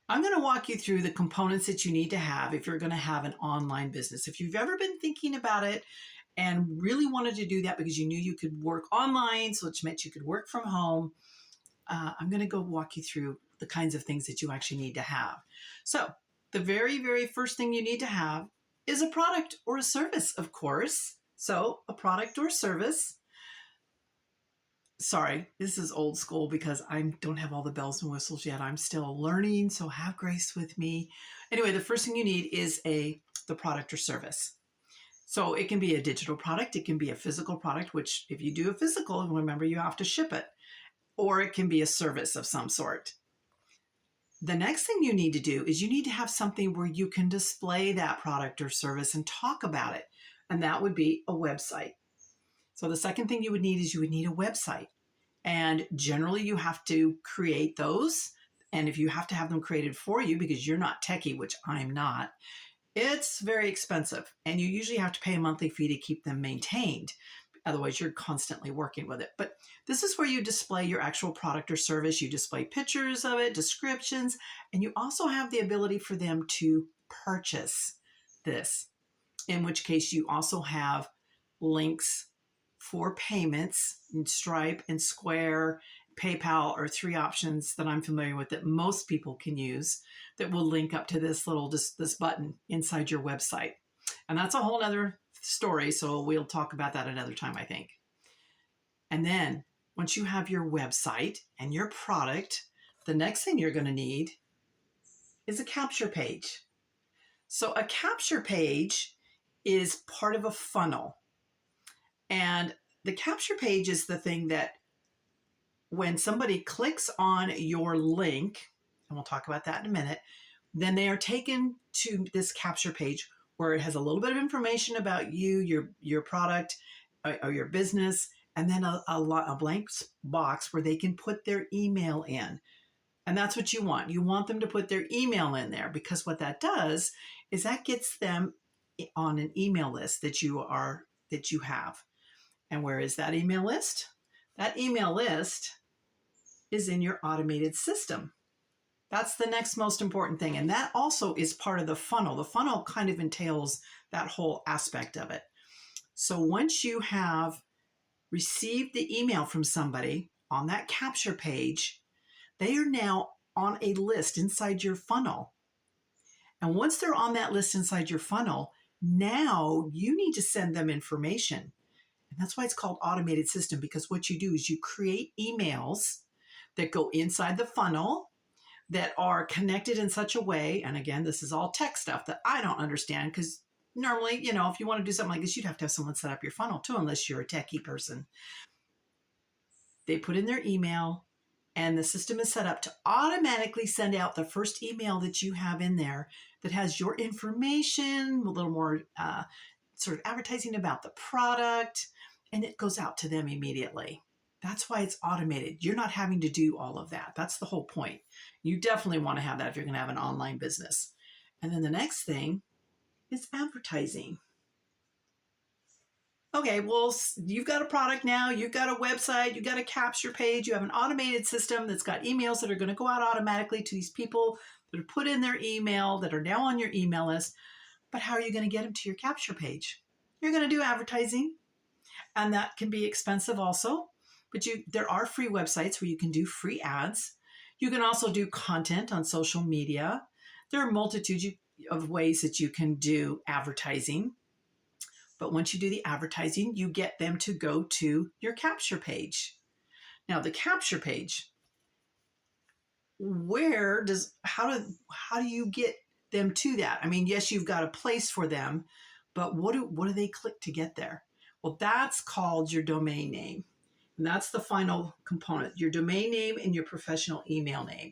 I'm going to walk you through the components that you need to have if you're going to have an online business. If you've ever been thinking about it and really wanted to do that because you knew you could work online, so which meant you could work from home, I'm going to go walk you through the kinds of things that you actually need to have. So the very, very first thing you need to have is a product or a service, of course. So a product or service. Sorry, this is old school because I don't have all the bells and whistles yet. I'm still learning, so have grace with me. Anyway, the first thing you need is the product or service. So it can be a digital product, it can be a physical product, which if you do a physical, remember you have to ship it, or it can be a service of some sort. The next thing you need to do is you need to have something where you can display that product or service and talk about it, and that would be a website. So the second thing you would need is you would need a website. And generally you have to create those. And if you have to have them created for you because you're not techie, which I'm not, it's very expensive. And you usually have to pay a monthly fee to keep them maintained. Otherwise, you're constantly working with it. But this is where you display your actual product or service. You display pictures of it, descriptions, and you also have the ability for them to purchase this, in which case you also have links for payments in Stripe and Square. PayPal are three options that I'm familiar with that most people can use that will link up to this this button inside your website. And that's a whole other story, so we'll talk about that another time, I think. And then once you have your website and your product, the next thing you're going to need is a capture page. So a capture page is part of a funnel. And the capture page is the thing that when somebody clicks on your link, and we'll talk about that in a minute, then they are taken to this capture page where it has a little bit of information about you, your product, or your business, and then a blank box where they can put their email in. And that's what you want. You want them to put their email in there because what that does is that gets them on an email list that you have. And where is that email list? That email list is in your automated system. That's the next most important thing. And that also is part of the funnel. The funnel kind of entails that whole aspect of it. So once you have received the email from somebody on that capture page, they are now on a list inside your funnel. And once they're on that list inside your funnel, now you need to send them information. And that's why it's called automated system, because what you do is you create emails that go inside the funnel that are connected in such a way. And again, this is all tech stuff that I don't understand because normally, if you want to do something like this, you'd have to have someone set up your funnel too, unless you're a techie person. They put in their email and the system is set up to automatically send out the first email that you have in there that has your information, a little more sort of advertising about the product, and it goes out to them immediately. That's why it's automated. You're not having to do all of that. That's the whole point. You definitely want to have that if you're going to have an online business. And then the next thing is advertising. Okay, well, you've got a product now, you've got a website, you've got a capture page, you have an automated system that's got emails that are going to go out automatically to these people that are put in their email, that are now on your email list. But how are you going to get them to your capture page? You're going to do advertising, and that can be expensive also. But there are free websites where you can do free ads. You can also do content on social media. There are multitudes of ways that you can do advertising. But once you do the advertising, you get them to go to your capture page. Now, the capture page, how do you get them to that? I mean, yes, you've got a place for them, but what do they click to get there? Well, that's called your domain name. And that's the final component, your domain name and your professional email name.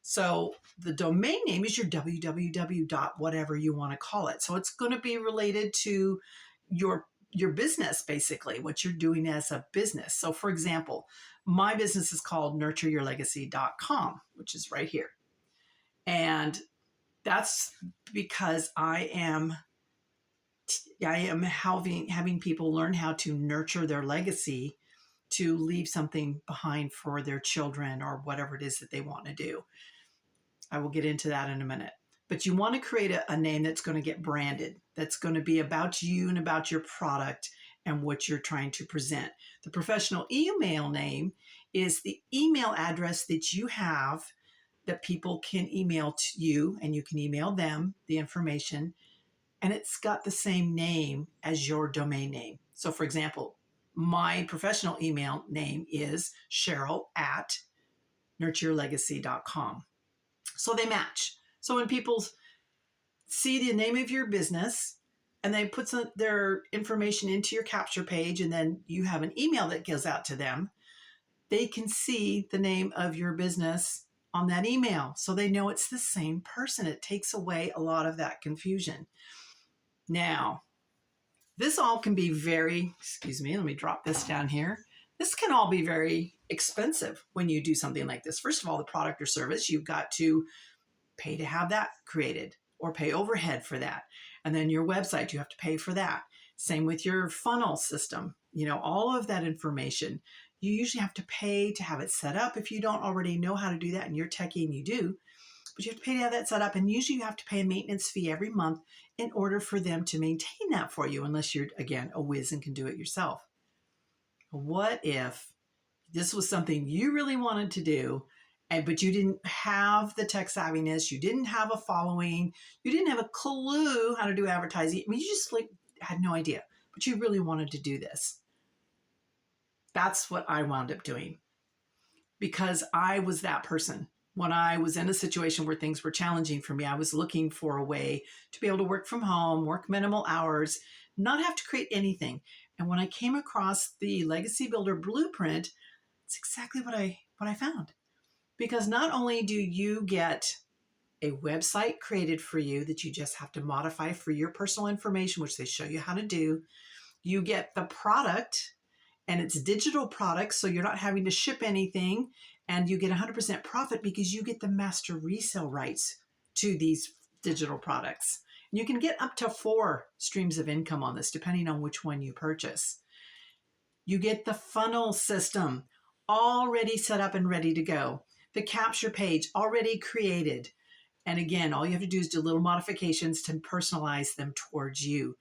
So the domain name is your www. Whatever you want to call it. So it's going to be related to your business, basically, what you're doing as a business. So for example, my business is called nurtureyourlegacy.com, which is right here. And that's because I am having people learn how to nurture their legacy to leave something behind for their children or whatever it is that they want to do. I will get into that in a minute. But you want to create a name that's going to get branded, that's going to be about you and about your product and what you're trying to present. The professional email name is the email address that you have that people can email to you, and you can email them the information, and it's got the same name as your domain name. So for example, my professional email name is Cheryl@nurtureyourlegacy.com. So they match. So when people see the name of your business and they put their information into your capture page, and then you have an email that goes out to them, they can see the name of your business on that email. So they know it's the same person. It takes away a lot of that confusion. Now, this all can be very, excuse me, let me drop this down here. This can all be very expensive when you do something like this. First of all, the product or service, you've got to pay to have that created or pay overhead for that. And then your website, you have to pay for that. Same with your funnel system. All of that information, you usually have to pay to have it set up. If you don't already know how to do that and you're techie and you do, but you have to pay to have that set up. And usually you have to pay a maintenance fee every month in order for them to maintain that for you, unless you're, again, a whiz and can do it yourself. What if this was something you really wanted to do, but you didn't have the tech savviness, you didn't have a following, you didn't have a clue how to do advertising. I mean, you just had no idea, but you really wanted to do this. That's what I wound up doing, because I was that person. When I was in a situation where things were challenging for me, I was looking for a way to be able to work from home, work minimal hours, not have to create anything. And when I came across the Legacy Builder Blueprint, it's exactly what I found. Because not only do you get a website created for you that you just have to modify for your personal information, which they show you how to do, you get the product, and it's digital products, so you're not having to ship anything, and you get 100% profit because you get the master resale rights to these digital products. And you can get up to 4 streams of income on this, depending on which one you purchase. You get the funnel system already set up and ready to go. The capture page already created. And again, all you have to do is do little modifications to personalize them towards you.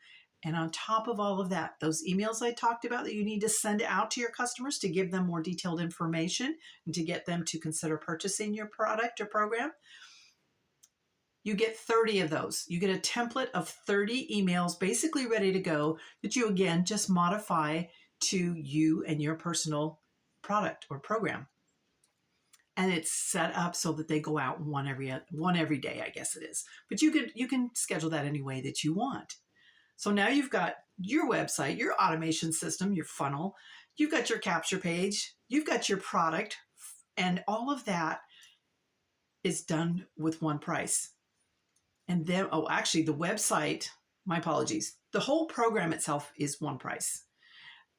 And on top of all of that, those emails I talked about that you need to send out to your customers to give them more detailed information and to get them to consider purchasing your product or program, you get 30 of those. You get a template of 30 emails basically ready to go that you, again, just modify to you and your personal product or program. And it's set up so that they go out one every day, I guess it is. But you can schedule that any way that you want. So now you've got your website, your automation system, your funnel, you've got your capture page, you've got your product, and all of that is done with one price. And then, actually the website, my apologies, the whole program itself is one price.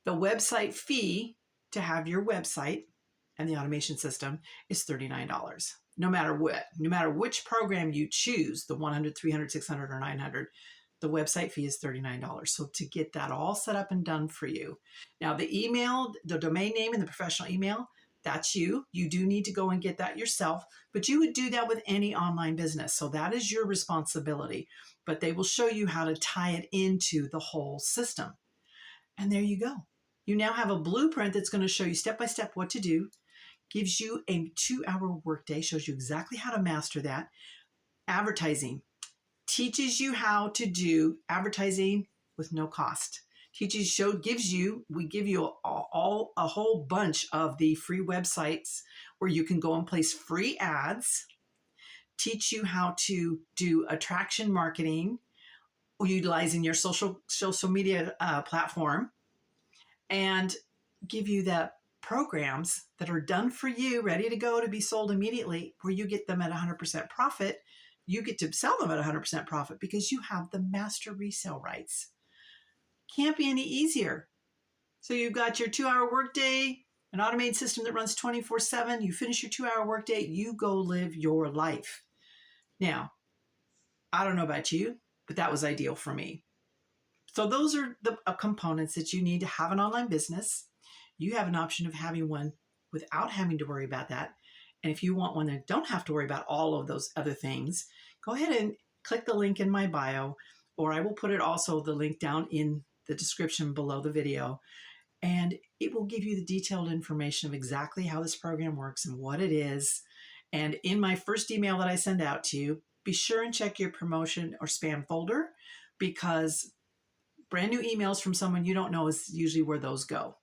The website fee to have your website and the automation system is $39. No matter which program you choose, the 100, 300, 600, or 900, the website fee is $39. So to get that all set up and done for you. Now the email, the domain name and the professional email, that's you. You do need to go and get that yourself, but you would do that with any online business. So that is your responsibility, but they will show you how to tie it into the whole system. And there you go. You now have a blueprint that's going to show you step-by-step what to do, gives you a 2-hour workday, shows you exactly how to master that. Advertising teaches you how to do advertising with no cost. We give you a whole bunch of the free websites where you can go and place free ads, teach you how to do attraction marketing, utilizing your social media platform, and give you the programs that are done for you, ready to go to be sold immediately, where you get them at 100% profit. You get to sell them at 100% profit because you have the master resale rights. Can't be any easier. So you've got your 2-hour workday, an automated system that runs 24/7. You finish your 2-hour workday, you go live your life. Now, I don't know about you, but that was ideal for me. So those are the components that you need to have an online business. You have an option of having one without having to worry about that. And if you want one that don't have to worry about all of those other things, go ahead and click the link in my bio, or I will put it also the link down in the description below the video. And it will give you the detailed information of exactly how this program works and what it is. And in my first email that I send out to you, be sure and check your promotion or spam folder, because brand new emails from someone you don't know is usually where those go.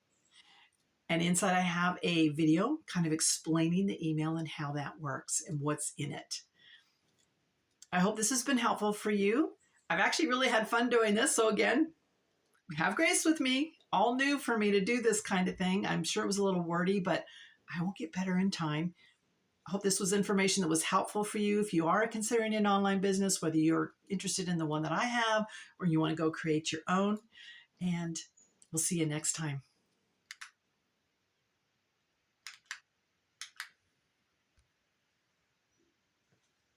And inside, I have a video kind of explaining the email and how that works and what's in it. I hope this has been helpful for you. I've actually really had fun doing this. So again, have grace with me. All new for me to do this kind of thing. I'm sure it was a little wordy, but I will get better in time. I hope this was information that was helpful for you. If you are considering an online business, whether you're interested in the one that I have or you want to go create your own, and we'll see you next time.